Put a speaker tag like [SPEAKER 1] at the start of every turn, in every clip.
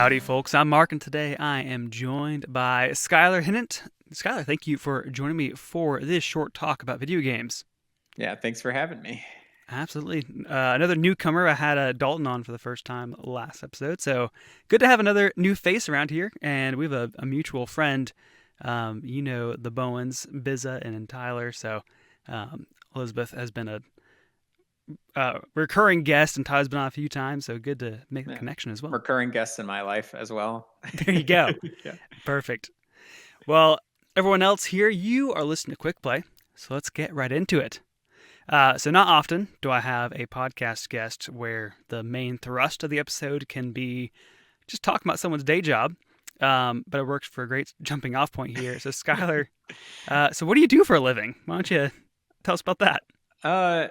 [SPEAKER 1] Howdy, folks. I'm Mark, and today I am joined by Skylar Hinnant. Skylar, thank you for joining me for this short talk about video games.
[SPEAKER 2] Yeah, thanks for having me.
[SPEAKER 1] Absolutely. Another newcomer. I had Dalton on for the first time last episode, so good to have another new face around here. And we have a mutual friend. You know the Bowens, Bizza, and Tyler. So Elizabeth has been a recurring guest, and Tyler's been on a few times. So good to make the
[SPEAKER 2] Yeah.
[SPEAKER 1] connection as well.
[SPEAKER 2] Recurring guests in my life as well.
[SPEAKER 1] There you go.
[SPEAKER 2] Yeah.
[SPEAKER 1] Perfect. Well, everyone else here, you are listening to Quick Play, so let's get right into it. So not often do I have a podcast guest where the main thrust of the episode can be just talking about someone's day job, but it works for a great jumping off point here. So Skylar, so what do you do for a living? Why don't you tell us about that?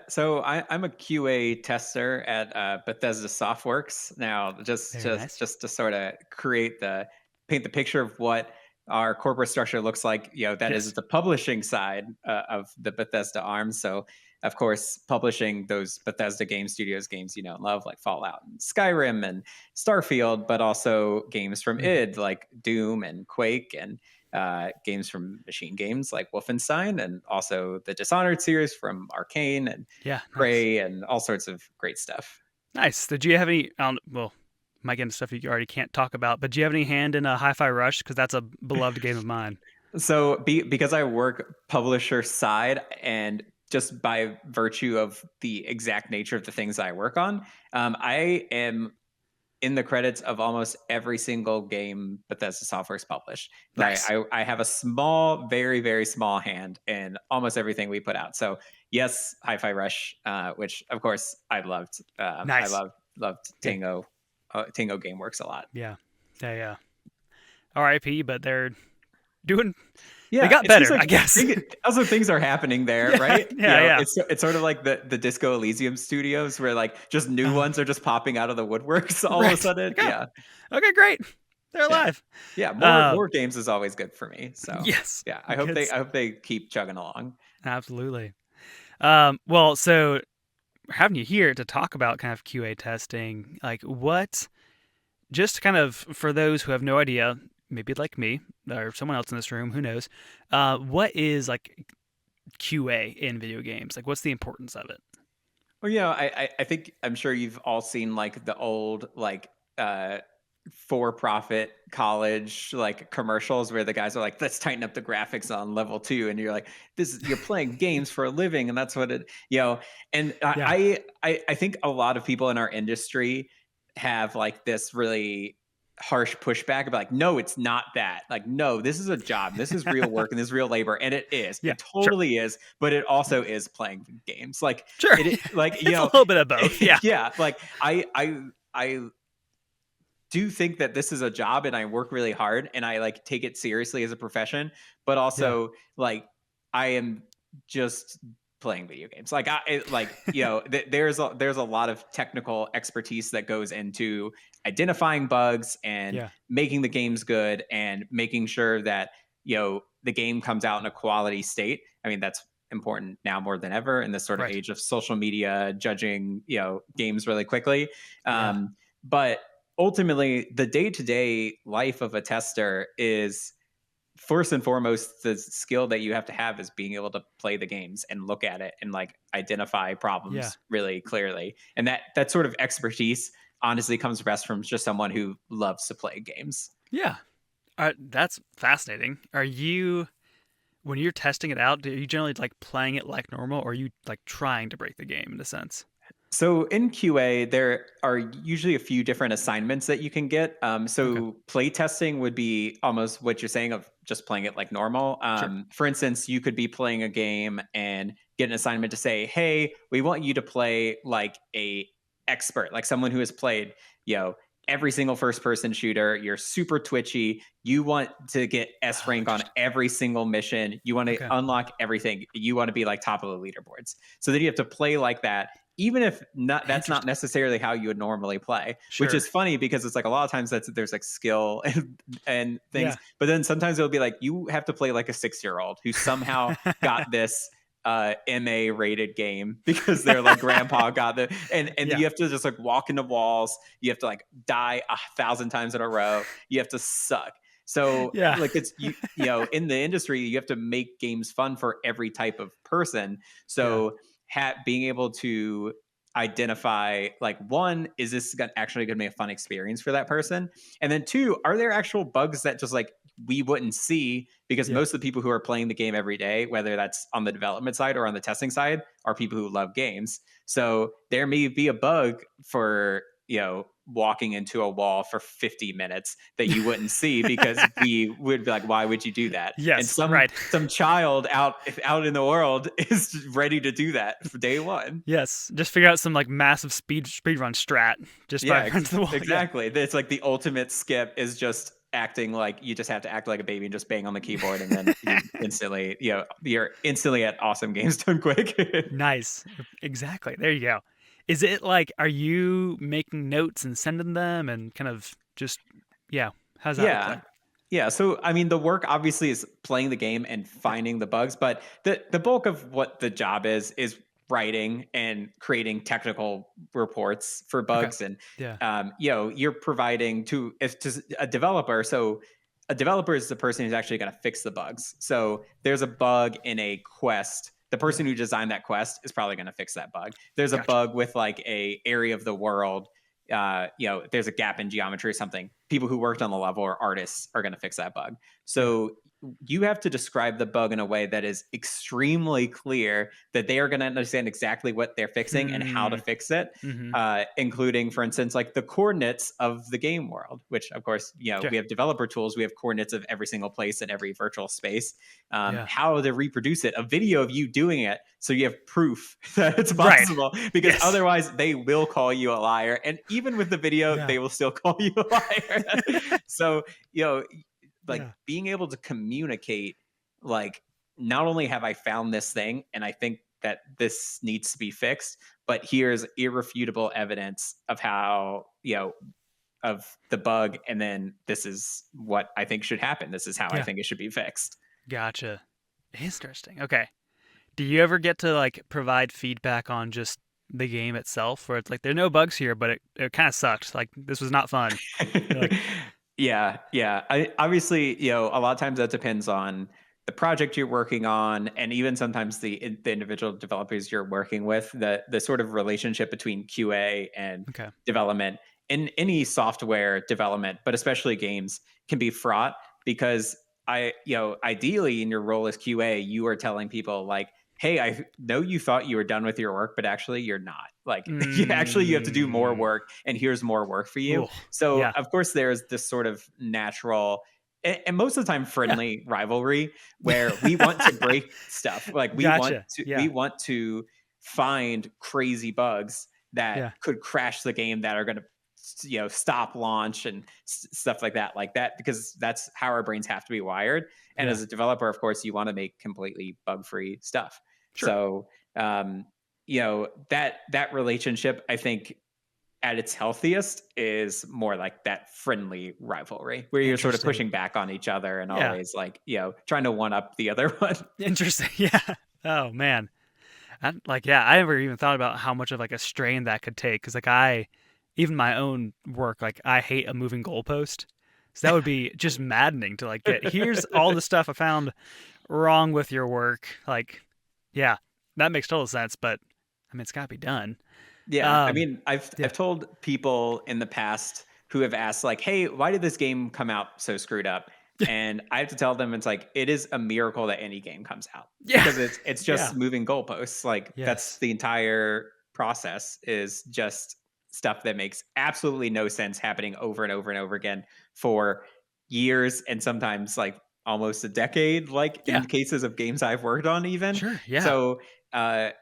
[SPEAKER 2] So I'm a QA tester at Bethesda Softworks. Now,
[SPEAKER 1] Very nice.
[SPEAKER 2] just to sort of paint the picture of what our corporate structure looks like. That
[SPEAKER 1] Yes.
[SPEAKER 2] is the publishing side of the Bethesda arm. So, of course, publishing those Bethesda game studios games love, like Fallout and Skyrim and Starfield, but also games from id like Doom and Quake and games from Machine Games like Wolfenstein, and also the Dishonored series from Arcane and
[SPEAKER 1] Yeah, nice.
[SPEAKER 2] Prey, and all sorts of great stuff.
[SPEAKER 1] Nice. Did you have any, well, might get into stuff you already can't talk about, but do you have any hand in a Hi-Fi Rush? Because that's a beloved game of mine.
[SPEAKER 2] So because I work publisher side, and just by virtue of the exact nature of the things I work on, I am in the credits of almost every single game Bethesda Softworks published.
[SPEAKER 1] Nice.
[SPEAKER 2] I have a small, very, very small hand in almost everything we put out. So yes, Hi-Fi Rush, which of course I loved.
[SPEAKER 1] Nice.
[SPEAKER 2] Loved Tango. Tango Gameworks a lot.
[SPEAKER 1] Yeah. Yeah. R.I.P. But they're doing.
[SPEAKER 2] Yeah,
[SPEAKER 1] They got better, I guess.
[SPEAKER 2] Also, things are happening there,
[SPEAKER 1] Yeah,
[SPEAKER 2] right?
[SPEAKER 1] yeah.
[SPEAKER 2] It's sort of like the Disco Elysium studios, where like just new ones are just popping out of the woodworks all of a sudden.
[SPEAKER 1] Like,
[SPEAKER 2] Yeah.
[SPEAKER 1] Okay, great. They're alive.
[SPEAKER 2] Yeah, more games is always good for me. So
[SPEAKER 1] Yes.
[SPEAKER 2] yeah, I hope they keep chugging along.
[SPEAKER 1] Absolutely. Well, so having you here to talk about kind of QA testing, like what, just kind of for those who have no idea, maybe like me or someone else in this room, who knows, what is like QA in video games? Like, what's the importance of it?
[SPEAKER 2] Well, I think I'm sure you've all seen like the old like for-profit college like commercials where the guys are like, let's tighten up the graphics on level 2, and you're like, you're playing games for a living, and that's what it and
[SPEAKER 1] Yeah.
[SPEAKER 2] I think a lot of people in our industry have like this really harsh pushback about like, no, it's not that, like, no, this is a job, this is real work, and this is real labor, and it
[SPEAKER 1] Yeah. Sure.
[SPEAKER 2] totally is, but it also is playing games, like
[SPEAKER 1] Sure.
[SPEAKER 2] like
[SPEAKER 1] It's a little bit of both. Yeah.
[SPEAKER 2] yeah, like I do think that this is a job, and I work really hard, and I like take it seriously as a profession, but
[SPEAKER 1] Yeah.
[SPEAKER 2] also like I am just playing video games. Like there's a lot of technical expertise that goes into identifying bugs and
[SPEAKER 1] Yeah.
[SPEAKER 2] making the games good and making sure that the game comes out in a quality state. I mean, that's important now more than ever in this sort of
[SPEAKER 1] Right.
[SPEAKER 2] age of social media judging games really quickly.
[SPEAKER 1] Yeah.
[SPEAKER 2] But ultimately, the day-to-day life of a tester is first and foremost the skill that you have to have is being able to play the games and look at it and like identify
[SPEAKER 1] Yeah.
[SPEAKER 2] problems really clearly. And that sort of expertise honestly comes best from just someone who loves to play games.
[SPEAKER 1] Yeah. That's fascinating. When you're testing it out, do you generally like playing it like normal, or are you like trying to break the game in a sense?
[SPEAKER 2] So in QA, there are usually a few different assignments that you can get.
[SPEAKER 1] Okay.
[SPEAKER 2] So play testing would be almost what you're saying of just playing it like normal.
[SPEAKER 1] Sure.
[SPEAKER 2] For instance, you could be playing a game and get an assignment to say, "Hey, we want you to play like a expert, like someone who has played, every single first-person shooter. You're super twitchy. You want to get S
[SPEAKER 1] Oh,
[SPEAKER 2] rank on
[SPEAKER 1] interesting.
[SPEAKER 2] every single mission. You want to
[SPEAKER 1] Okay.
[SPEAKER 2] unlock everything. You want to be like top of the leaderboards. So then you have to play like that." Even if that's not
[SPEAKER 1] Interesting.
[SPEAKER 2] necessarily how you would normally play, which
[SPEAKER 1] Sure.
[SPEAKER 2] is funny because it's like a lot of times there's like skill and things,
[SPEAKER 1] Yeah.
[SPEAKER 2] but then sometimes it'll be like you have to play like a 6-year-old who somehow got this MA rated game because they're like grandpa got the and
[SPEAKER 1] Yeah.
[SPEAKER 2] you have to just like walk into walls. You have to like die 1,000 times in a row. You have to suck. So
[SPEAKER 1] Yeah.
[SPEAKER 2] like it's you know in the industry you have to make games fun for every type of person.
[SPEAKER 1] Yeah.
[SPEAKER 2] So being able to identify like one, is this actually going to be a fun experience for that person, and then two, are there actual bugs that just like we wouldn't see because
[SPEAKER 1] Yeah.
[SPEAKER 2] most of the people who are playing the game every day, whether that's on the development side or on the testing side, are people who love games. So there may be a bug for, you know, walking into a wall for 50 minutes that you wouldn't see because we would be like, why would you do that? And
[SPEAKER 1] Yes. Right.
[SPEAKER 2] some child out in the world is ready to do that for day one.
[SPEAKER 1] Yes. Just figure out some like massive speed run strat just by
[SPEAKER 2] Yeah,
[SPEAKER 1] running to the wall. Yeah.
[SPEAKER 2] exactly. It's like the ultimate skip is just acting like you just have to act like a baby and just bang on the keyboard, and then you instantly, you know, you're instantly at awesome games done quick.
[SPEAKER 1] Nice. Exactly. There you go. Is it like, are you making notes and sending them and kind of just, yeah, how's that look
[SPEAKER 2] Yeah.
[SPEAKER 1] like?
[SPEAKER 2] Yeah, so I mean, the work obviously is playing the game and
[SPEAKER 1] Yeah.
[SPEAKER 2] finding the bugs, but the bulk of what the job is writing and creating technical reports for
[SPEAKER 1] Okay.
[SPEAKER 2] bugs, and
[SPEAKER 1] Yeah.
[SPEAKER 2] you know, you're providing to a developer. So a developer is the person who's actually going to fix the bugs. So there's a bug in a quest. The
[SPEAKER 1] Yeah.
[SPEAKER 2] person who designed that quest is probably going to fix that bug. There's a
[SPEAKER 1] Gotcha.
[SPEAKER 2] bug with like a area of the world, you know, there's a gap in geometry or something. People who worked on the level or artists are going to fix that bug.
[SPEAKER 1] Yeah.
[SPEAKER 2] So you have to describe the bug in a way that is extremely clear that they are going to understand exactly what they're fixing and how to fix it,
[SPEAKER 1] Mm-hmm.
[SPEAKER 2] including, for instance, like the coordinates of the game world, which, of course, you know,
[SPEAKER 1] Sure.
[SPEAKER 2] we have developer tools. We have coordinates of every single place in every virtual space.
[SPEAKER 1] Yeah.
[SPEAKER 2] How to reproduce it, a video of you doing it, so you have proof that it's
[SPEAKER 1] Right.
[SPEAKER 2] possible. Because
[SPEAKER 1] Yes.
[SPEAKER 2] otherwise, they will call you a liar, and even with the video,
[SPEAKER 1] Yeah.
[SPEAKER 2] they will still call you a liar. So you know, like
[SPEAKER 1] Yeah.
[SPEAKER 2] being able to communicate, like, not only have I found this thing and I think that this needs to be fixed, but here's irrefutable evidence of how, you know, of the bug, and then this is what I think should happen. This is how I
[SPEAKER 1] Yeah.
[SPEAKER 2] think it should be fixed.
[SPEAKER 1] Gotcha. Interesting. Okay. Do you ever get to like provide feedback on just the game itself, where it's like there are no bugs here, but it kind of sucked. Like this was not fun. You're like,
[SPEAKER 2] Yeah. I obviously, you know, a lot of times that depends on the project you're working on, and even sometimes the individual developers you're working with. The sort of relationship between QA and
[SPEAKER 1] okay.
[SPEAKER 2] development in any software development, but especially games, can be fraught because you know, ideally in your role as QA, you are telling people like, hey, I know you thought you were done with your work, but actually you're not. Like, actually, you have to do more
[SPEAKER 1] Mm,
[SPEAKER 2] work, and here's more work for you.
[SPEAKER 1] ooh,
[SPEAKER 2] So,
[SPEAKER 1] yeah.
[SPEAKER 2] of course, there's this sort of natural and most of the time
[SPEAKER 1] Yeah.
[SPEAKER 2] friendly rivalry where we want to break stuff. Like
[SPEAKER 1] Gotcha.
[SPEAKER 2] we
[SPEAKER 1] Yeah.
[SPEAKER 2] want to find crazy bugs that
[SPEAKER 1] Yeah.
[SPEAKER 2] could crash the game, that are going to, you know, stop launch and stuff like that, because that's how our brains have to be wired. And
[SPEAKER 1] Yeah.
[SPEAKER 2] as a developer, of course, you want to make completely bug free stuff.
[SPEAKER 1] Sure.
[SPEAKER 2] So you know, that relationship, I think, at its healthiest is more like that friendly rivalry where you're sort of
[SPEAKER 1] Interesting.
[SPEAKER 2] pushing back on each other and
[SPEAKER 1] Yeah.
[SPEAKER 2] always like, you know, trying to one up the other one.
[SPEAKER 1] Interesting. Yeah. Oh man. Like, yeah, I never even thought about how much of like a strain that could take. Cause like even my own work, like I hate a moving goalpost. So that would be just maddening to like here's all the stuff I found wrong with your work. Like, yeah, that makes total sense, but I mean, it's gotta be done.
[SPEAKER 2] Yeah, I
[SPEAKER 1] Um,
[SPEAKER 2] mean, I've
[SPEAKER 1] yeah,
[SPEAKER 2] I've told people in the past who have asked like, "Hey, why did this game come out so screwed up?" And I have to tell them it's like it is a miracle that any game comes out,
[SPEAKER 1] yeah,
[SPEAKER 2] because it's
[SPEAKER 1] yeah,
[SPEAKER 2] just moving goalposts. Like that's
[SPEAKER 1] yes,
[SPEAKER 2] the entire process, is just stuff that makes absolutely no sense happening over and over and over again for years, and sometimes like almost a decade, like
[SPEAKER 1] yeah,
[SPEAKER 2] in cases of games I've worked on even.
[SPEAKER 1] sure, yeah,
[SPEAKER 2] So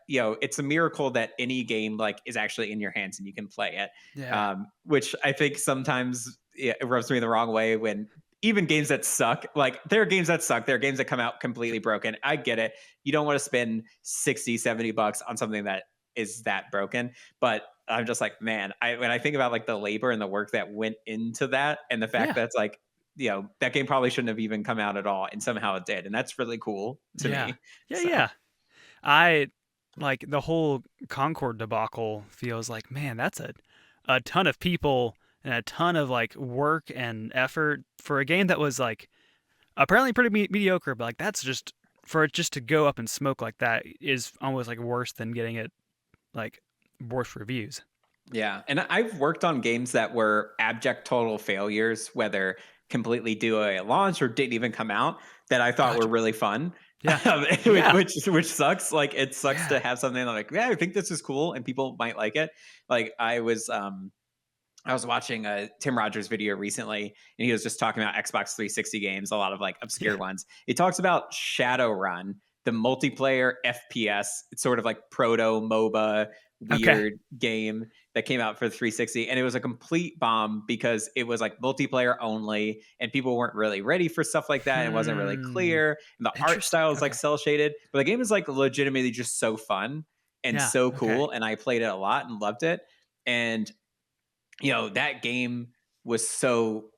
[SPEAKER 2] you know, it's a miracle that any game like is actually in your hands and you can play it.
[SPEAKER 1] yeah,
[SPEAKER 2] Which I think sometimes, yeah, it rubs me the wrong way when even games that suck, like there are games that suck. There are games that come out completely broken. I get it. You don't want to spend 60, $70 on something that is that broken. But I'm just like, man, when I think about like the labor and the work that went into that, and the fact
[SPEAKER 1] yeah,
[SPEAKER 2] that it's like, you know, that game probably shouldn't have even come out at all, and somehow it did. And that's really cool to
[SPEAKER 1] yeah,
[SPEAKER 2] me.
[SPEAKER 1] yeah,
[SPEAKER 2] So
[SPEAKER 1] yeah. I like the whole Concord debacle feels like, man, that's a ton of people and a ton of like work and effort for a game that was like apparently pretty mediocre, but like that's just for it just to go up in smoke like that is almost like worse than getting it like worse reviews.
[SPEAKER 2] Yeah, and I've worked on games that were abject total failures, whether completely due a launch or didn't even come out, that I thought were
[SPEAKER 1] Gotcha.
[SPEAKER 2] really fun.
[SPEAKER 1] Yeah.
[SPEAKER 2] which,
[SPEAKER 1] Yeah.
[SPEAKER 2] which sucks. Like it sucks to
[SPEAKER 1] Yeah.
[SPEAKER 2] have something like, yeah, I think this is cool and people might like it. Like I was watching a Tim Rogers video recently, and he was just talking about Xbox 360 games, a lot of like obscure
[SPEAKER 1] Yeah.
[SPEAKER 2] ones. He talks about Shadowrun, the multiplayer FPS. It's sort of like proto MOBA
[SPEAKER 1] Okay.
[SPEAKER 2] weird game that came out for the 360, and it was a complete bomb because it was like multiplayer only, and people weren't really ready for stuff like that. It wasn't really
[SPEAKER 1] Hmm.
[SPEAKER 2] clear, and the art
[SPEAKER 1] Interesting.
[SPEAKER 2] style is like
[SPEAKER 1] Okay.
[SPEAKER 2] cell shaded, but the game is like legitimately just so fun and
[SPEAKER 1] Yeah.
[SPEAKER 2] so
[SPEAKER 1] Okay.
[SPEAKER 2] cool, and I played it a lot and loved it. And that game was so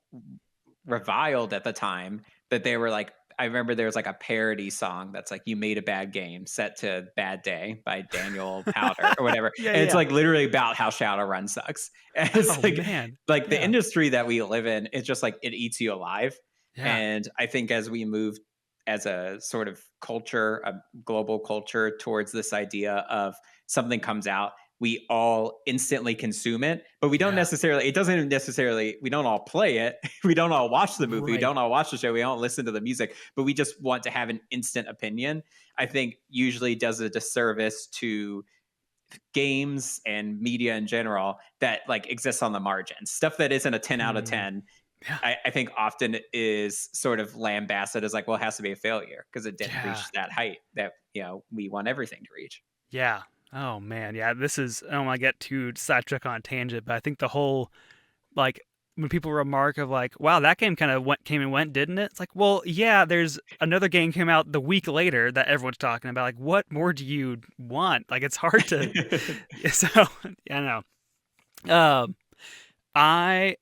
[SPEAKER 2] reviled at the time that they were like, I remember there was like a parody song that's like, "You made a bad game," set to "Bad Day" by Daniel Powder or whatever.
[SPEAKER 1] Yeah.
[SPEAKER 2] And it's
[SPEAKER 1] Yeah.
[SPEAKER 2] like literally about how Shadowrun sucks. And
[SPEAKER 1] Oh
[SPEAKER 2] it's
[SPEAKER 1] man.
[SPEAKER 2] like the
[SPEAKER 1] Yeah.
[SPEAKER 2] industry that we live in, it's just like it eats you alive.
[SPEAKER 1] Yeah.
[SPEAKER 2] And I think as we move as a sort of culture, a global culture towards this idea of something comes out, we all instantly consume it, but we don't
[SPEAKER 1] Yeah.
[SPEAKER 2] necessarily, it doesn't necessarily, we don't all play it. We don't all watch the movie. We
[SPEAKER 1] Right.
[SPEAKER 2] don't all watch the show. We don't listen to the music, but we just want to have an instant opinion. I think usually does a disservice to games and media in general that like exists on the margins. Stuff that isn't a 10 out of
[SPEAKER 1] Hmm.
[SPEAKER 2] 10,
[SPEAKER 1] Yeah.
[SPEAKER 2] I think often is sort of lambasted as like, well, it has to be a failure because it didn't
[SPEAKER 1] Yeah.
[SPEAKER 2] reach that height that, we want everything to reach.
[SPEAKER 1] Yeah. Oh man. Yeah. This is. I don't want to get too sidetracked on a tangent, but I think the whole like when people remark of like, "Wow, that game kind of came and went, didn't it?" It's like, well, yeah. There's another game came out the week later that everyone's talking about. Like, what more do you want? Like, it's hard to. So yeah, I know. I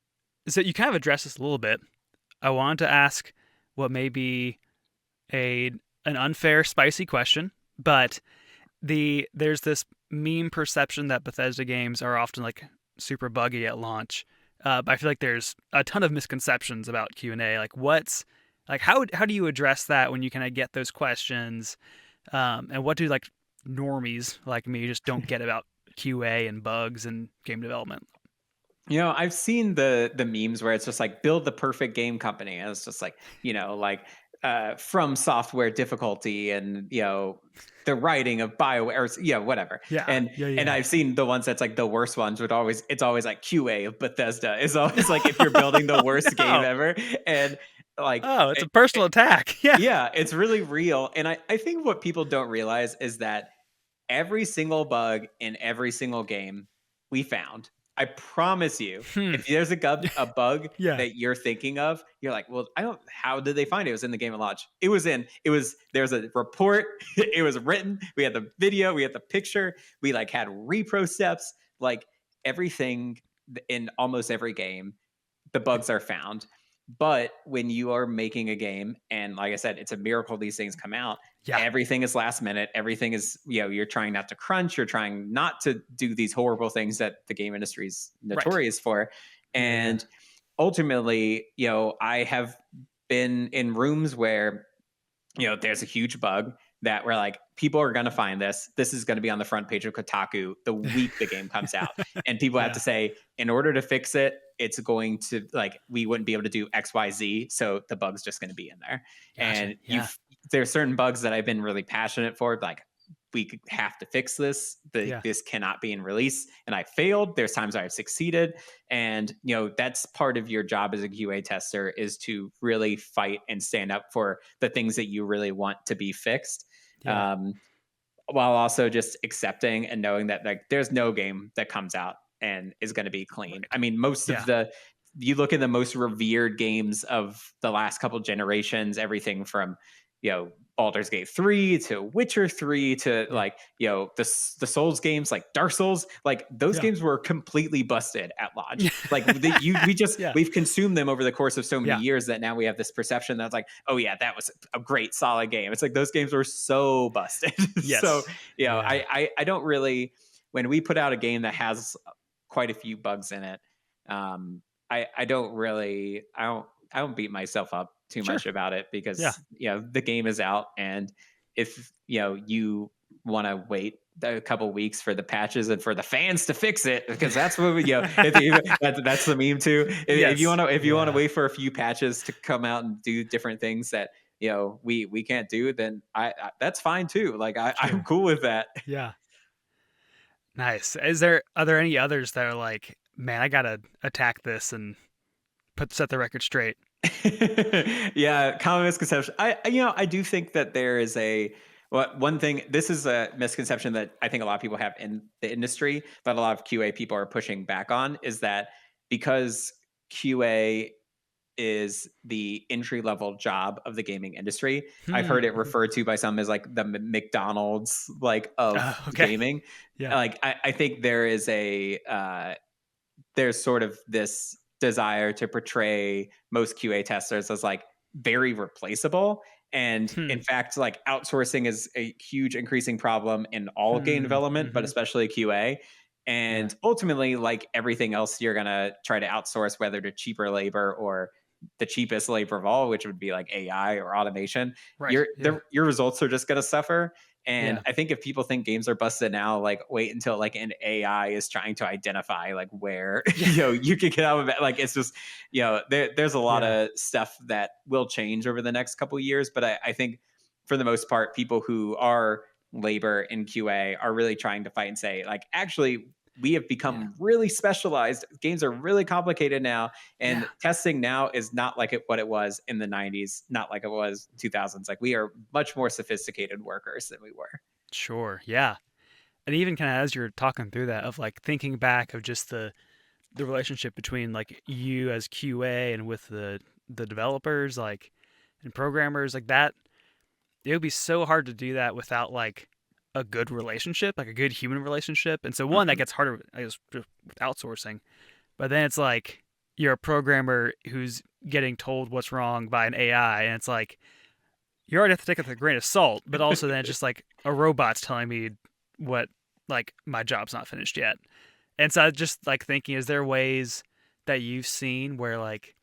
[SPEAKER 1] so you kind of addressed this a little bit. I wanted to ask what may be a an unfair, spicy question, but there's this meme perception that Bethesda games are often like super buggy at launch. But I feel like there's a ton of misconceptions about Q&A. Like what's like how do you address that when you kind of get those questions? And what do like normies like me just don't get about QA and bugs and game development?
[SPEAKER 2] I've seen the memes where it's just like build the perfect game company, and it's just like, like from software difficulty and the writing of BioWare, or, whatever.
[SPEAKER 1] Yeah,
[SPEAKER 2] And
[SPEAKER 1] yeah.
[SPEAKER 2] I've seen the ones that's like the worst ones would always it's always like QA of Bethesda is always like if you're building the worst game
[SPEAKER 1] No.
[SPEAKER 2] ever, and like
[SPEAKER 1] Oh, it's a personal attack. Yeah.
[SPEAKER 2] yeah, it's really real. And I think what people don't realize is that every single bug in every single game we found. I promise you,
[SPEAKER 1] Hmm.
[SPEAKER 2] if there's a bug
[SPEAKER 1] Yeah.
[SPEAKER 2] that you're thinking of, you're like, well, I don't, how did they find it? It was in the game at launch. There was a report, it was written, we had the video, we had the picture, we like had repro steps, like everything in almost every game the bugs are found. But when you are making a game, and like I said, it's a miracle these things come out.
[SPEAKER 1] Yeah.
[SPEAKER 2] Everything is last minute. Everything is, you're trying not to crunch. You're trying not to do these horrible things that the game industry is
[SPEAKER 1] Right.
[SPEAKER 2] notorious for.
[SPEAKER 1] Yeah, yeah.
[SPEAKER 2] And ultimately, I have been in rooms where there's a huge bug that we're like, people are going to find this. This is going to be on the front page of Kotaku the week the game comes out. And people have
[SPEAKER 1] Yeah.
[SPEAKER 2] to say, in order to fix it, it's going to like, we wouldn't be able to do XYZ. So the bug's just going to be in there.
[SPEAKER 1] Gotcha.
[SPEAKER 2] And
[SPEAKER 1] Yeah.
[SPEAKER 2] there's certain bugs that I've been really passionate for, like, we have to fix this.
[SPEAKER 1] Yeah.
[SPEAKER 2] This cannot be in release. And I failed. There's times I've succeeded. And, that's part of your job as a QA tester is to really fight and stand up for the things that you really want to be fixed.
[SPEAKER 1] Yeah.
[SPEAKER 2] While also just accepting and knowing that like there's no game that comes out and is going to be clean.
[SPEAKER 1] Right.
[SPEAKER 2] I mean, most
[SPEAKER 1] Yeah.
[SPEAKER 2] of you look at the most revered games of the last couple generations, everything from Baldur's Gate 3 to Witcher 3 to like, the Souls games like Dark Souls, like those
[SPEAKER 1] Yeah.
[SPEAKER 2] games were completely busted at launch.
[SPEAKER 1] Yeah.
[SPEAKER 2] Like
[SPEAKER 1] Yeah.
[SPEAKER 2] we've consumed them over the course of so many
[SPEAKER 1] Yeah.
[SPEAKER 2] years that now we have this perception that's like, oh yeah, that was a great solid game. It's like those games were so busted. So,
[SPEAKER 1] Yes. Yeah.
[SPEAKER 2] I don't really, when we put out a game that has quite a few bugs in it, I don't really, I don't beat myself up too
[SPEAKER 1] Sure.
[SPEAKER 2] much about it
[SPEAKER 1] Yeah.
[SPEAKER 2] because the game is out, and if you want to wait a couple weeks for the patches and for the fans to fix it, because that's what we that's the meme too. If you
[SPEAKER 1] Yes.
[SPEAKER 2] want to
[SPEAKER 1] Yeah.
[SPEAKER 2] wait for a few patches to come out and do different things that we can't do, then I that's fine too. Like I'm
[SPEAKER 1] Sure.
[SPEAKER 2] cool with that.
[SPEAKER 1] Yeah. Nice. Are there any others that are like, man, I gotta attack this and set the record straight?
[SPEAKER 2] Yeah, common misconception. I do think that there is one thing. This is a misconception that I think a lot of people have in the industry, but a lot of QA people are pushing back on, is that because QA is the entry level job of the gaming industry. I've heard it
[SPEAKER 1] Hmm.
[SPEAKER 2] referred to by some as like the McDonald's like of
[SPEAKER 1] Okay.
[SPEAKER 2] gaming.
[SPEAKER 1] Yeah.
[SPEAKER 2] Like I think there is there's sort of this desire to portray most QA testers as like very replaceable. And
[SPEAKER 1] Hmm.
[SPEAKER 2] in fact, like outsourcing is a huge increasing problem in all game
[SPEAKER 1] Hmm.
[SPEAKER 2] development, but
[SPEAKER 1] Hmm.
[SPEAKER 2] especially QA.
[SPEAKER 1] Yeah.
[SPEAKER 2] And ultimately, like everything else, you're going to try to outsource, whether to cheaper labor or the cheapest labor of all, which would be like AI or automation.
[SPEAKER 1] Right. Yeah.
[SPEAKER 2] Your results are just going to suffer. And
[SPEAKER 1] Yeah.
[SPEAKER 2] I think if people think games are busted now, like wait until like an AI is trying to identify like where
[SPEAKER 1] Yeah.
[SPEAKER 2] you can get out of it. Like it's just there's a lot
[SPEAKER 1] Yeah.
[SPEAKER 2] of stuff that will change over the next couple of years. But I think for the most part, people who are labor in QA are really trying to fight and say like actually we have
[SPEAKER 1] Yeah.
[SPEAKER 2] become really specialized. Games are really complicated now,
[SPEAKER 1] Yeah.
[SPEAKER 2] and testing now is not like what it was in the 90s, not like it was 2000s. Like we are much more sophisticated workers than we were.
[SPEAKER 1] Sure. Yeah. And even kind of as you're talking through that, of like thinking back of just the relationship between like you as QA and with the developers, like, and programmers, like that, it would be so hard to do that without like a good relationship, like a good human relationship. And so one, that
[SPEAKER 2] Mhm.
[SPEAKER 1] gets harder, I guess, with outsourcing. But then it's like you're a programmer who's getting told what's wrong by an AI, and it's like you already have to take it with a grain of salt. But also then it's just like a robot's telling me what, like, my job's not finished yet. And so I just like thinking, is there ways that you've seen where like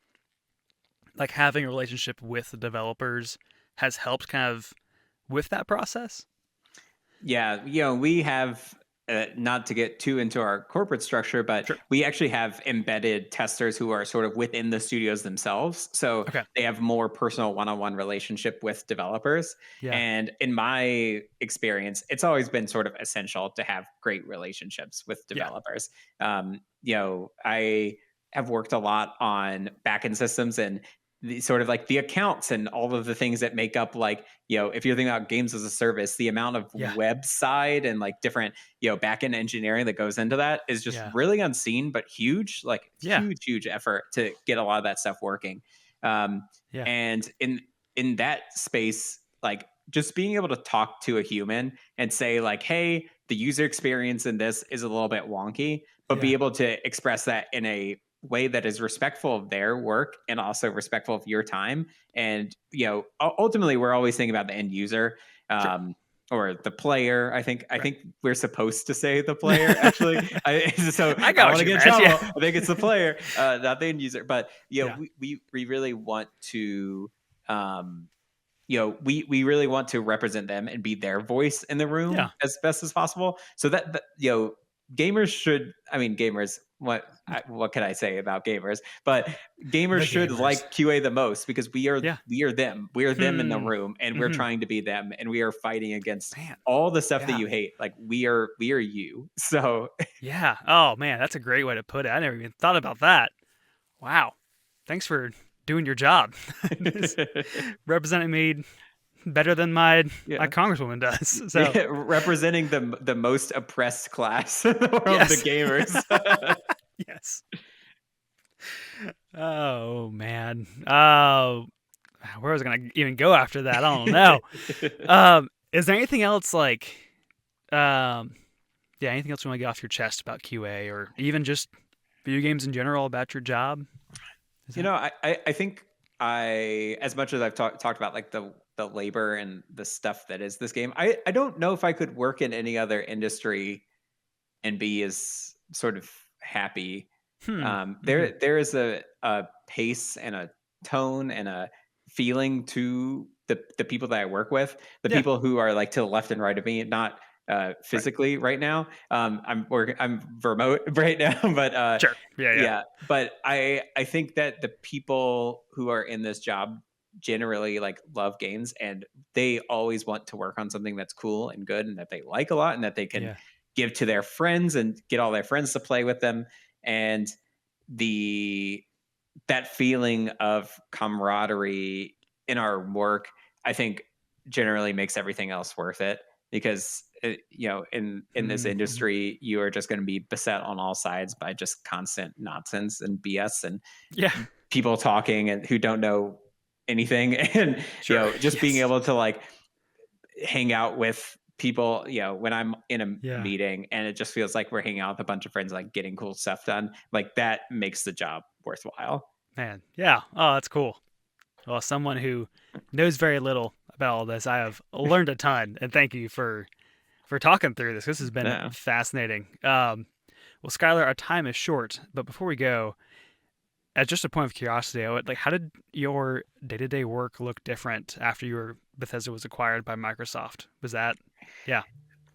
[SPEAKER 1] having a relationship with the developers has helped kind of with that process?
[SPEAKER 2] Yeah, we have, not to get too into our corporate structure, but
[SPEAKER 1] Sure.
[SPEAKER 2] we actually have embedded testers who are sort of within the studios themselves. So
[SPEAKER 1] Okay.
[SPEAKER 2] they have more personal one-on-one relationship with developers.
[SPEAKER 1] Yeah.
[SPEAKER 2] And in my experience, it's always been sort of essential to have great relationships with
[SPEAKER 1] Yeah.
[SPEAKER 2] developers. I have worked a lot on backend systems and sort of like the accounts and all of the things that make up, like, if you're thinking about games as a service, the amount of
[SPEAKER 1] Yeah.
[SPEAKER 2] website and like different, backend engineering that goes into that is just
[SPEAKER 1] Yeah.
[SPEAKER 2] really unseen, but huge, like
[SPEAKER 1] Yeah.
[SPEAKER 2] huge effort to get a lot of that stuff working. Um,
[SPEAKER 1] Yeah.
[SPEAKER 2] and in that space, like just being able to talk to a human and say like, hey, the user experience in this is a little bit wonky, but be
[SPEAKER 1] Yeah.
[SPEAKER 2] able to express that in a way that is respectful of their work and also respectful of your time. And ultimately we're always thinking about the end user,
[SPEAKER 1] Sure.
[SPEAKER 2] or the player. I
[SPEAKER 1] Right.
[SPEAKER 2] think we're supposed to say the player actually. So
[SPEAKER 1] I
[SPEAKER 2] I
[SPEAKER 1] got
[SPEAKER 2] don't
[SPEAKER 1] what
[SPEAKER 2] want to
[SPEAKER 1] you
[SPEAKER 2] get in
[SPEAKER 1] meant.
[SPEAKER 2] trouble.
[SPEAKER 1] Yeah.
[SPEAKER 2] I think it's the player, not the end user. But
[SPEAKER 1] Yeah.
[SPEAKER 2] we really want to, um we really want to represent them and be their voice in the room
[SPEAKER 1] Yeah.
[SPEAKER 2] as best as possible. So that gamers should, I mean, gamers, what can I say about gamers? But gamers
[SPEAKER 1] The
[SPEAKER 2] should
[SPEAKER 1] gamers.
[SPEAKER 2] like QA the most because
[SPEAKER 1] Yeah.
[SPEAKER 2] we are them in the
[SPEAKER 1] Hmm.
[SPEAKER 2] room, and we're
[SPEAKER 1] Hmm.
[SPEAKER 2] trying to be them, and we are fighting against
[SPEAKER 1] Man.
[SPEAKER 2] all the stuff that
[SPEAKER 1] Yeah.
[SPEAKER 2] you hate. Like we are you. So
[SPEAKER 1] Yeah. Oh man, that's a great way to put it. I never even thought about that. Wow. Thanks for doing your job. Just representing me better than my
[SPEAKER 2] yeah.
[SPEAKER 1] congresswoman does. So
[SPEAKER 2] Yeah, representing the most oppressed class in the world, the
[SPEAKER 1] yes.
[SPEAKER 2] gamers.
[SPEAKER 1] Yes. Oh man. Oh, where was I going to even go after that? I don't know. Is there anything else like, um, yeah, anything else you want to get off your chest about QA or even just video games in general about your job?
[SPEAKER 2] I think as much as I've talked about like the labor and the stuff that is this game, I don't know if I could work in any other industry and be as sort of happy.
[SPEAKER 1] Mm-hmm.
[SPEAKER 2] There is a pace and a tone and a feeling to the people that I work with, the
[SPEAKER 1] Yeah.
[SPEAKER 2] people who are like to the left and right of me, not
[SPEAKER 1] Right.
[SPEAKER 2] physically right now. I'm remote right now, but
[SPEAKER 1] Sure. Yeah. Yeah.
[SPEAKER 2] yeah. But I think that the people who are in this job generally like love games, and they always want to work on something that's cool and good and that they like a lot and that they can
[SPEAKER 1] Yeah.
[SPEAKER 2] give to their friends and get all their friends to play with them. And the that feeling of camaraderie in our work, I think, generally makes everything else worth it, because in this
[SPEAKER 1] Mm-hmm.
[SPEAKER 2] industry, you are just going to be beset on all sides by just constant nonsense and BS and
[SPEAKER 1] Yeah.
[SPEAKER 2] people talking and who don't know anything. And
[SPEAKER 1] Sure.
[SPEAKER 2] just being
[SPEAKER 1] Yes.
[SPEAKER 2] able to like hang out with people, when I'm in a
[SPEAKER 1] Yeah.
[SPEAKER 2] meeting and it just feels like we're hanging out with a bunch of friends, like getting cool stuff done, like that makes the job worthwhile.
[SPEAKER 1] Man. Yeah. Oh, that's cool. Well, someone who knows very little about all this, I have learned a ton, and thank you for talking through this. This has been
[SPEAKER 2] Yeah.
[SPEAKER 1] fascinating. Well, Skylar, our time is short, but before we go, as just a point of curiosity, how did your day-to-day work look different after your Bethesda was acquired by Microsoft? Was that, yeah,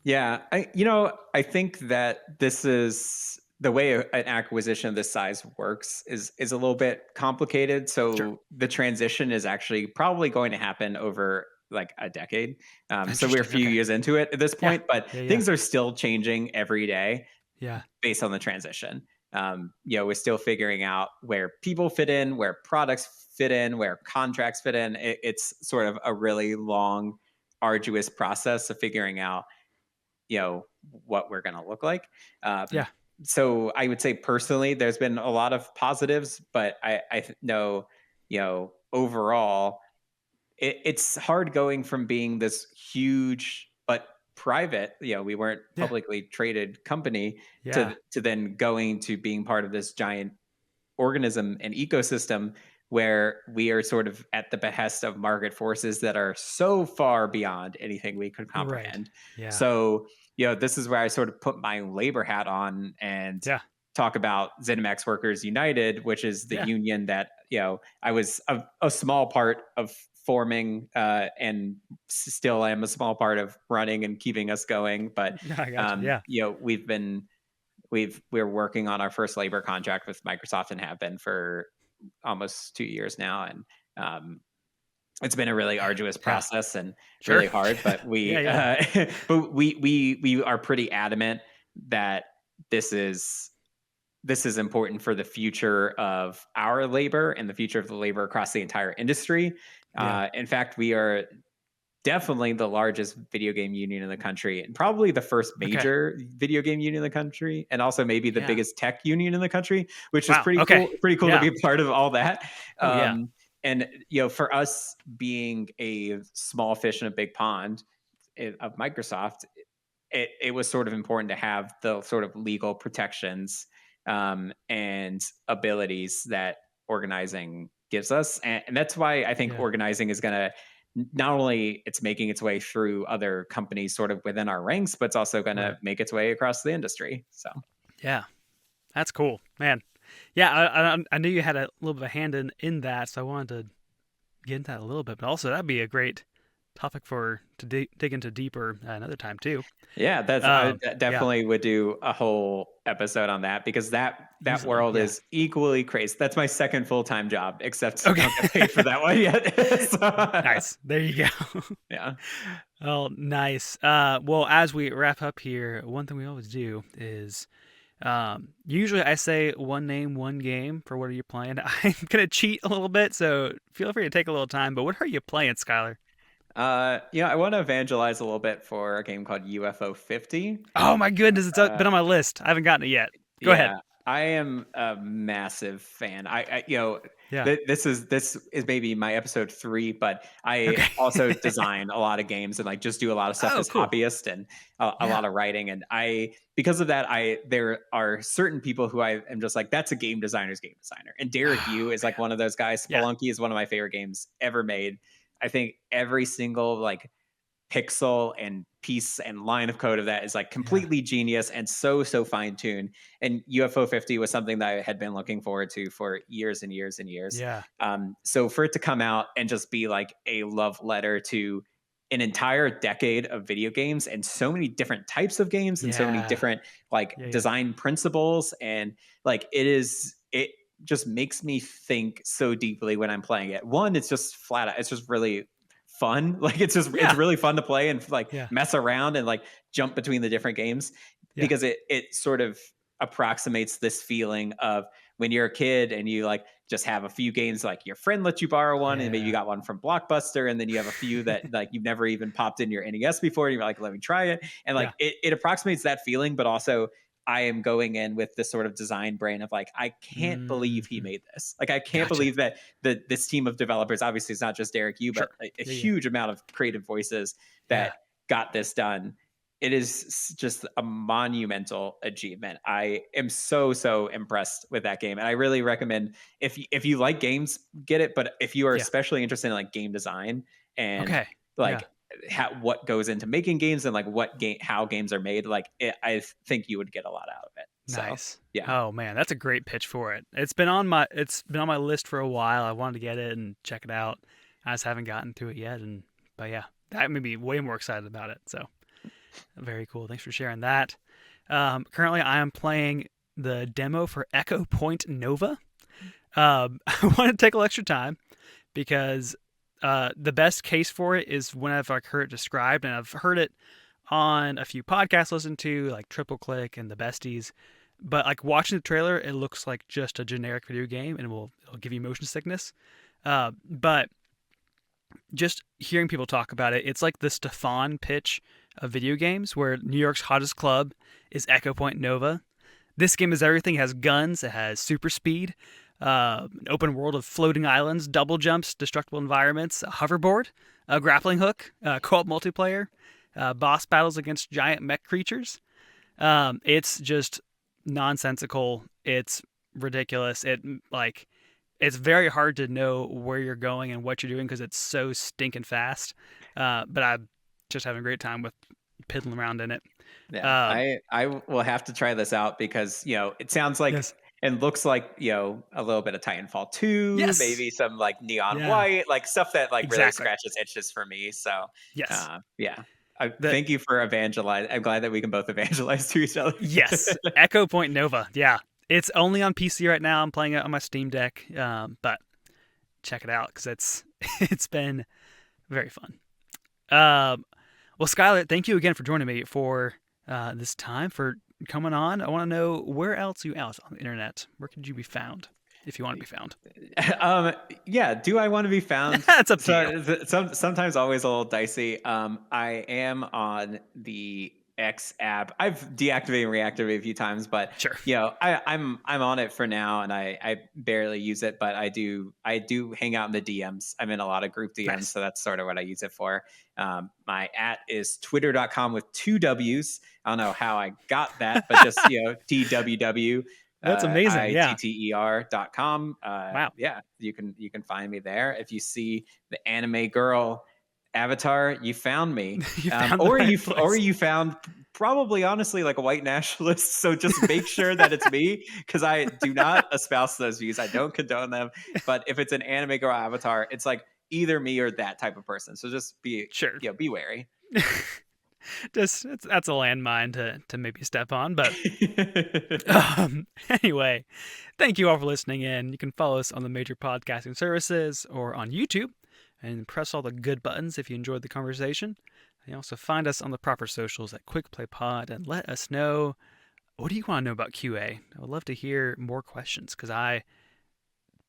[SPEAKER 2] Yeah, I think that this is the way an acquisition of this size works is a little bit complicated.
[SPEAKER 1] sure,
[SPEAKER 2] So the transition is actually probably going to happen over like a decade. So we're a
[SPEAKER 1] interesting.
[SPEAKER 2] few
[SPEAKER 1] Okay,
[SPEAKER 2] years into it at this
[SPEAKER 1] yeah,
[SPEAKER 2] point, but
[SPEAKER 1] yeah, yeah,
[SPEAKER 2] things are still changing every day
[SPEAKER 1] yeah,
[SPEAKER 2] based on the transition. We're still figuring out where people fit in, where products fit in, where contracts fit in. It's sort of a really long, arduous process of figuring out what we're going to look like.
[SPEAKER 1] yeah,
[SPEAKER 2] So I would say personally there's been a lot of positives, but I know overall it's hard going from being this huge but private, we weren't
[SPEAKER 1] yeah,
[SPEAKER 2] publicly traded company,
[SPEAKER 1] yeah,
[SPEAKER 2] to then going to being part of this giant organism and ecosystem where we are sort of at the behest of market forces that are so far beyond anything we could
[SPEAKER 1] right,
[SPEAKER 2] comprehend.
[SPEAKER 1] yeah,
[SPEAKER 2] So, this is where I sort of put my labor hat on and
[SPEAKER 1] yeah,
[SPEAKER 2] talk about ZeniMax Workers United, which is the
[SPEAKER 1] yeah.
[SPEAKER 2] union that, I was a small part of forming, and still am a small part of running and keeping us going. But,
[SPEAKER 1] I gotcha. Yeah,
[SPEAKER 2] we're working on our first labor contract with Microsoft and have been for almost 2 years now. And it's been a really
[SPEAKER 1] man,
[SPEAKER 2] arduous
[SPEAKER 1] yeah,
[SPEAKER 2] process and
[SPEAKER 1] sure,
[SPEAKER 2] really hard, but
[SPEAKER 1] yeah,
[SPEAKER 2] we
[SPEAKER 1] yeah,
[SPEAKER 2] but we are pretty adamant that this is this is important for the future of our labor and the future of the labor across the entire industry.
[SPEAKER 1] yeah.
[SPEAKER 2] In fact, we are definitely the largest video game union in the country and probably the first
[SPEAKER 1] Okay,
[SPEAKER 2] major video game union in the country, and also maybe the
[SPEAKER 1] yeah.
[SPEAKER 2] biggest tech union in the country, which is
[SPEAKER 1] Wow. Okay.
[SPEAKER 2] pretty cool to
[SPEAKER 1] Yeah.
[SPEAKER 2] be a part of all that.
[SPEAKER 1] Oh yeah.
[SPEAKER 2] And for us being a small fish in a big pond of Microsoft, it was sort of important to have the sort of legal protections, and abilities that organizing gives us. And that's why I think
[SPEAKER 1] Yeah.
[SPEAKER 2] organizing is going to, not only it's making its way through other companies sort of within our ranks, but it's also going to
[SPEAKER 1] Right.
[SPEAKER 2] make its way across the industry. So
[SPEAKER 1] Yeah. That's cool, man. Yeah, I knew you had a little bit of a hand in that, so I wanted to get into that a little bit. But also, that'd be a great topic for to dig into deeper another time too.
[SPEAKER 2] yeah, I
[SPEAKER 1] Yeah,
[SPEAKER 2] definitely would do a whole episode on that, because that
[SPEAKER 1] easily.
[SPEAKER 2] world
[SPEAKER 1] Yeah.
[SPEAKER 2] is equally crazy. That's my second full-time job, except I
[SPEAKER 1] Okay.
[SPEAKER 2] don't get paid for that one yet. So,
[SPEAKER 1] Nice. There you go.
[SPEAKER 2] yeah.
[SPEAKER 1] Oh, nice. Well, as we wrap up here, one thing we always do is usually I say one name, one game for what are you playing. I'm gonna cheat a little bit, so feel free to take a little time. But what are you playing, Skylar?
[SPEAKER 2] I want to evangelize a little bit for a game called UFO 50.
[SPEAKER 1] Oh my goodness, it's
[SPEAKER 2] Uh,
[SPEAKER 1] been on my list. I haven't gotten it yet. Go ahead.
[SPEAKER 2] yeah, I am a massive fan.
[SPEAKER 1] Yeah.
[SPEAKER 2] this is maybe my episode 3, but I
[SPEAKER 1] Okay.
[SPEAKER 2] also design a lot of games and like just do a lot of stuff
[SPEAKER 1] Oh,
[SPEAKER 2] as
[SPEAKER 1] cool.
[SPEAKER 2] hobbyist and a
[SPEAKER 1] Yeah.
[SPEAKER 2] lot of writing. And because of that, there are certain people who I am just like, that's a game designer's game designer. And Derek
[SPEAKER 1] Oh,
[SPEAKER 2] Yu is like
[SPEAKER 1] man.
[SPEAKER 2] one of those guys.
[SPEAKER 1] Yeah.
[SPEAKER 2] Spelunky is one of my favorite games ever made. I think every single like pixel and piece and line of code of that is like
[SPEAKER 1] Yeah.
[SPEAKER 2] completely genius and so fine tuned. And UFO 50 was something that I had been looking forward to for years and years and years.
[SPEAKER 1] Yeah.
[SPEAKER 2] So for it to come out and just be like a love letter to an entire decade of video games and so many different types of games and so many
[SPEAKER 1] Yeah.
[SPEAKER 2] different like
[SPEAKER 1] Yeah. Yeah.
[SPEAKER 2] design principles, and like it just makes me think so deeply when I'm playing it. One, it's just flat out, it's just really fun. Like it's
[SPEAKER 1] Yeah.
[SPEAKER 2] really fun to play and like
[SPEAKER 1] Yeah.
[SPEAKER 2] mess around and like jump between the different games,
[SPEAKER 1] Yeah.
[SPEAKER 2] because it sort of approximates this feeling of when you're a kid and you like just have a few games, like your friend lets you borrow one and maybe you
[SPEAKER 1] Yeah.
[SPEAKER 2] got one from Blockbuster, and then you have a few that like you've never even popped in your NES before and you're like, let me try it. And like
[SPEAKER 1] Yeah.
[SPEAKER 2] it approximates that feeling, but also I am going in with this sort of design brain of like, I can't believe he
[SPEAKER 1] Mhm.
[SPEAKER 2] made this. Like, I can't
[SPEAKER 1] Gotcha.
[SPEAKER 2] believe that this team of developers, obviously it's not just Derek Yu, but
[SPEAKER 1] Sure.
[SPEAKER 2] a
[SPEAKER 1] Yeah. Yeah.
[SPEAKER 2] huge amount of creative voices
[SPEAKER 1] Yeah.
[SPEAKER 2] that got this done. It is just a monumental achievement. I am so impressed with that game, and I really recommend, if you like games, get it. But if you are
[SPEAKER 1] Yeah.
[SPEAKER 2] especially interested in like game design and
[SPEAKER 1] Okay. Yeah.
[SPEAKER 2] like what goes into making games and like how games are made, like I think you would get a lot out of it. So
[SPEAKER 1] Nice.
[SPEAKER 2] yeah.
[SPEAKER 1] Oh man, that's a great pitch for it. It's been on my list for a while. I wanted to get it and check it out. I just haven't gotten to it yet, but yeah, that made me way more excited about it. So very cool. Thanks for sharing that. Currently, I am playing the demo for Echo Point Nova. I want to take a little extra time because the best case for it is when I've like heard it described, and I've heard it on a few podcasts I listened to, like Triple Click and the Besties. But like watching the trailer, it looks like just a generic video game, and it'll give you motion sickness. But just hearing people talk about it, it's like the Stefan pitch of video games, where New York's hottest club is Echo Point Nova. This game is everything. It has guns, it has super speed, an open world of floating islands, double jumps, destructible environments, a hoverboard, a grappling hook, co-op multiplayer, boss battles against giant mech creatures. It's just nonsensical. It's ridiculous. It's very hard to know where you're going and what you're doing because it's so stinking fast. But I'm just having a great time with piddling around in it.
[SPEAKER 2] Yeah,
[SPEAKER 1] Uh,
[SPEAKER 2] I will have to try this out because it sounds like
[SPEAKER 1] yes.
[SPEAKER 2] and looks like a little bit of Titanfall 2,
[SPEAKER 1] Yes.
[SPEAKER 2] maybe some like neon
[SPEAKER 1] Yeah.
[SPEAKER 2] white, like stuff that like really
[SPEAKER 1] Exactly.
[SPEAKER 2] scratches itches for me. So
[SPEAKER 1] Yes.
[SPEAKER 2] yeah,
[SPEAKER 1] The
[SPEAKER 2] thank you for evangelize. I'm glad that we can both evangelize to each other.
[SPEAKER 1] yes. Echo Point Nova. Yeah. It's only on PC right now. I'm playing it on my Steam Deck. But check it out because it's been very fun. Well, Skylar, thank you again for joining me for this time, for coming on. I want to know, where else are you out on the internet? Where could you be found if you want to be found?
[SPEAKER 2] Yeah, do I want to be found?
[SPEAKER 1] That's up to you.
[SPEAKER 2] So sometimes always a little dicey. I am on the X app. I've deactivated and reactivated a few times, but
[SPEAKER 1] Sure.
[SPEAKER 2] I'm on it for now, and I barely use it, but I do hang out in the DMs. I'm in a lot of group DMs,
[SPEAKER 1] Nice.
[SPEAKER 2] so that's sort of what I use it for. My @ is twitter.com with 2 W's. I don't know how I got that, but just TWW
[SPEAKER 1] That's amazing. Yeah.
[SPEAKER 2] itter.com.
[SPEAKER 1] Wow.
[SPEAKER 2] Yeah, you can find me there. If you see the anime girl avatar, you found me.
[SPEAKER 1] You found the right
[SPEAKER 2] Or
[SPEAKER 1] place.
[SPEAKER 2] you found probably honestly like a white nationalist. So just make sure that it's me, because I do not espouse those views. I don't condone them. But if it's an anime girl avatar, it's like either me or that type of person. So just
[SPEAKER 1] Sure.
[SPEAKER 2] be wary.
[SPEAKER 1] That's a landmine to maybe step on, but anyway, thank you all for listening in. You can follow us on the major podcasting services or on YouTube, and press all the good buttons if you enjoyed the conversation. You also find us on the proper socials at Quick Play Pod, and let us know, what do you want to know about QA. I would love to hear more questions because I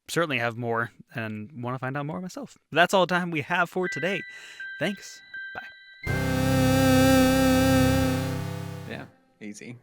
[SPEAKER 1] certainly have more and want to find out more myself. But that's all the time we have for today. Thanks. Bye.
[SPEAKER 2] Yeah, easy.